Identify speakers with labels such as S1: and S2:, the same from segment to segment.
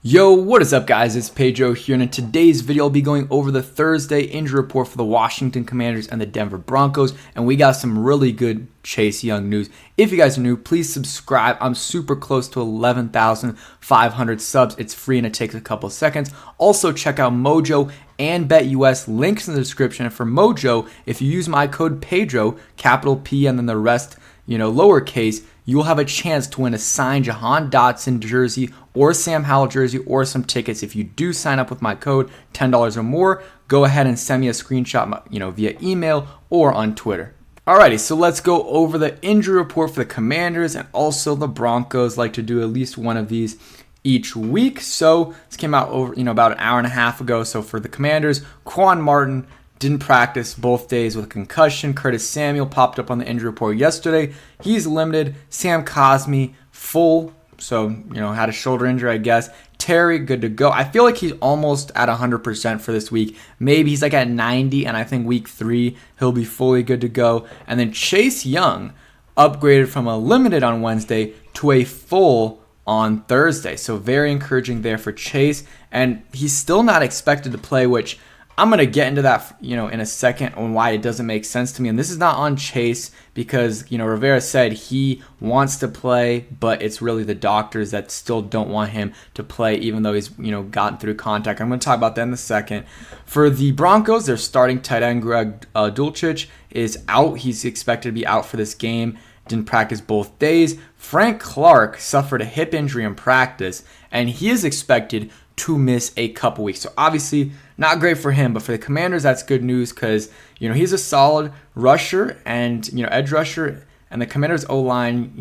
S1: Yo, what is up guys? It's Pedro here, and in today's video I'll be going over the Thursday injury report for the Washington Commanders and the Denver Broncos, and we got some really good Chase Young news. If you guys are new, please subscribe. I'm super close to 11,500 subs. It's free and it takes a couple seconds. Also check out Mojo and BetUS, links in the description. And for Mojo, if you use my code Pedro, capital P and then the rest, lowercase, you will have a chance to win a signed Jahan Dotson jersey or Sam Howell jersey or some tickets. If you do sign up with my code, $10 or more, go ahead and send me a screenshot, via email or on Twitter. Alrighty, so let's go over the injury report for the Commanders and also the Broncos. Like to do at least one of these each week. So this came out over, about an hour and a half ago. So for the Commanders, Quan Martin didn't practice both days with a concussion. Curtis Samuel popped up on the injury report yesterday. He's limited. Sam Cosmi, full. So, had a shoulder injury, I guess. Terry, good to go. I feel like he's almost at 100% for this week. Maybe he's like at 90, and I think week 3, he'll be fully good to go. And then Chase Young upgraded from a limited on Wednesday to a full on Thursday. So very encouraging there for Chase. And he's still not expected to play, which I'm going to get into that, in a second on why it doesn't make sense to me. And this is not on Chase because, Rivera said he wants to play, but it's really the doctors that still don't want him to play, even though he's, gotten through contact. I'm going to talk about that in a second. For the Broncos, their starting tight end, Greg Dulcich, is out. He's expected to be out for this game. Didn't practice both days. Frank Clark suffered a hip injury in practice, and he is expected to miss a couple weeks. So obviously not great for him, but for the Commanders, that's good news because, he's a solid rusher and, edge rusher. And the Commanders O-line,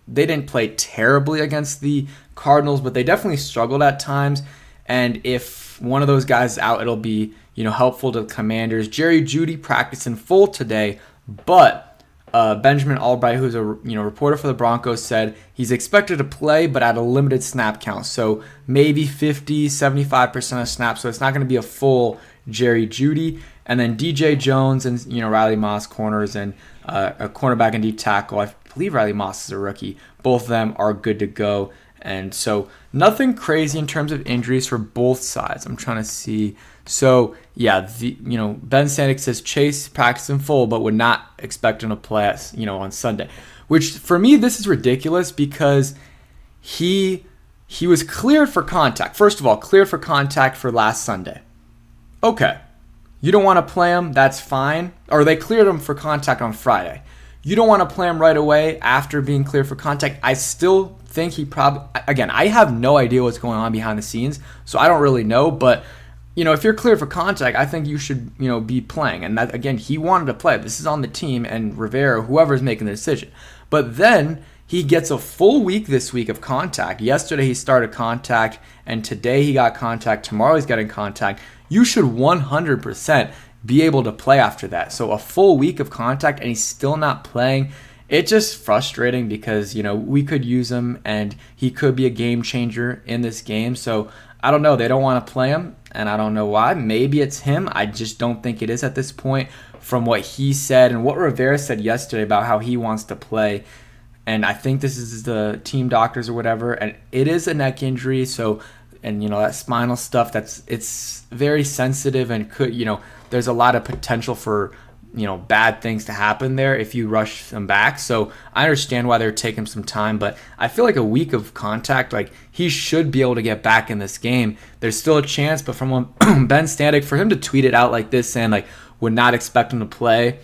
S1: they didn't play terribly against the Cardinals, but they definitely struggled at times. And if one of those guys is out, it'll be, helpful to the Commanders. Jerry Jeudy practiced in full today, but Benjamin Albright, who's a reporter for the Broncos, said he's expected to play, but at a limited snap count. So maybe 50, 75% of snaps. So it's not going to be a full Jerry Jeudy. And then DJ Jones and Riley Moss, corners, and a cornerback and deep tackle. I believe Riley Moss is a rookie. Both of them are good to go. And so nothing crazy in terms of injuries for both sides. I'm trying to see. So yeah, Ben Sandick says Chase practiced in full, but would not expect him to play, on Sunday. Which for me, this is ridiculous because he was cleared for contact. First of all, cleared for contact for last Sunday. Okay, you don't want to play him. That's fine. Or they cleared him for contact on Friday. You don't want to play him right away after being cleared for contact. I still think he probably, again, I have no idea what's going on behind the scenes, so I don't really know, but if you're cleared for contact, I think you should, be playing. And that, again, he wanted to play. This is on the team and Rivera, whoever's making the decision. But then he gets a full week this week of contact. Yesterday he started contact, and today he got contact. Tomorrow he's getting contact. You should 100% be able to play after that. So a full week of contact and he's still not playing. It's just frustrating because, we could use him and he could be a game changer in this game. So I don't know. They don't want to play him, and I don't know why. Maybe it's him. I just don't think it is at this point from what he said and what Rivera said yesterday about how he wants to play. And I think this is the team doctors or whatever, and it is a neck injury. So, and that spinal stuff, it's very sensitive and could, there's a lot of potential for bad things to happen there if you rush them back. So I understand why they're taking some time, but I feel like a week of contact, like he should be able to get back in this game. There's still a chance, but from Ben Standig, for him to tweet it out like this and would not expect him to play,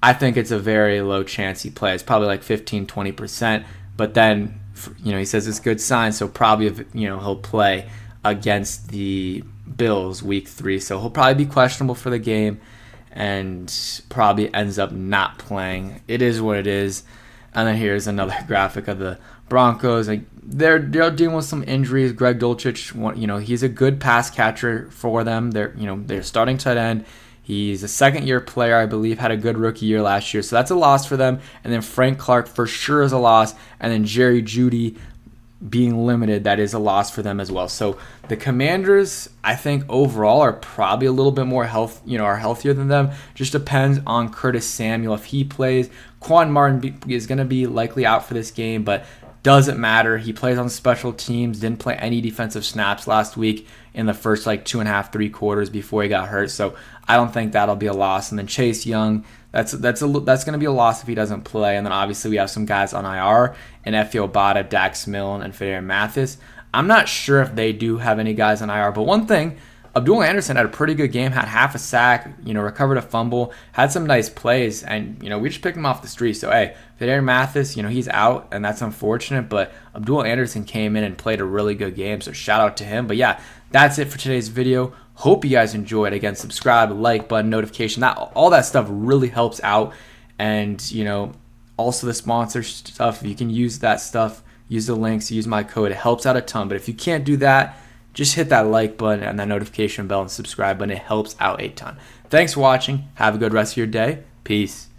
S1: I think it's a very low chance he plays, probably like 15, 20%. But then, he says it's a good sign, so probably, he'll play against the Bills week 3. So he'll probably be questionable for the game and probably ends up not playing. It is what it is. And then here's another graphic of the Broncos. They're dealing with some injuries. Greg Dulcich, he's a good pass catcher for them. They're starting tight end. He's a second-year player, I believe, had a good rookie year last year. So that's a loss for them. And then Frank Clark for sure is a loss. And then Jerry Jeudy being limited, that is a loss for them as well. So the Commanders, I think overall are probably a little bit more are healthier than them. Just depends on Curtis Samuel if he plays. Quan Martin is going to be likely out for this game, but Doesn't matter. He plays on special teams, didn't play any defensive snaps last week in the first like 2.5, 3 quarters before he got hurt. So I don't think that'll be a loss. And then Chase Young, that's going to be a loss if he doesn't play. And then obviously we have some guys on IR and Efe Obada, Dax Milne, and Pedro Mathis. I'm not sure if they do have any guys on IR, but one thing, Abdul Anderson had a pretty good game, had half a sack, recovered a fumble, had some nice plays, and, we just picked him off the street. So, hey, Pedro Mathis, he's out, and that's unfortunate, but Abdul Anderson came in and played a really good game, so shout out to him. But, yeah, that's it for today's video. Hope you guys enjoyed. Again, subscribe, like button, notification, all that stuff really helps out. And, also the sponsor stuff, if you can use that stuff, use the links, use my code, it helps out a ton. But if you can't do that, just hit that like button and that notification bell and subscribe button. It helps out a ton. Thanks for watching. Have a good rest of your day. Peace.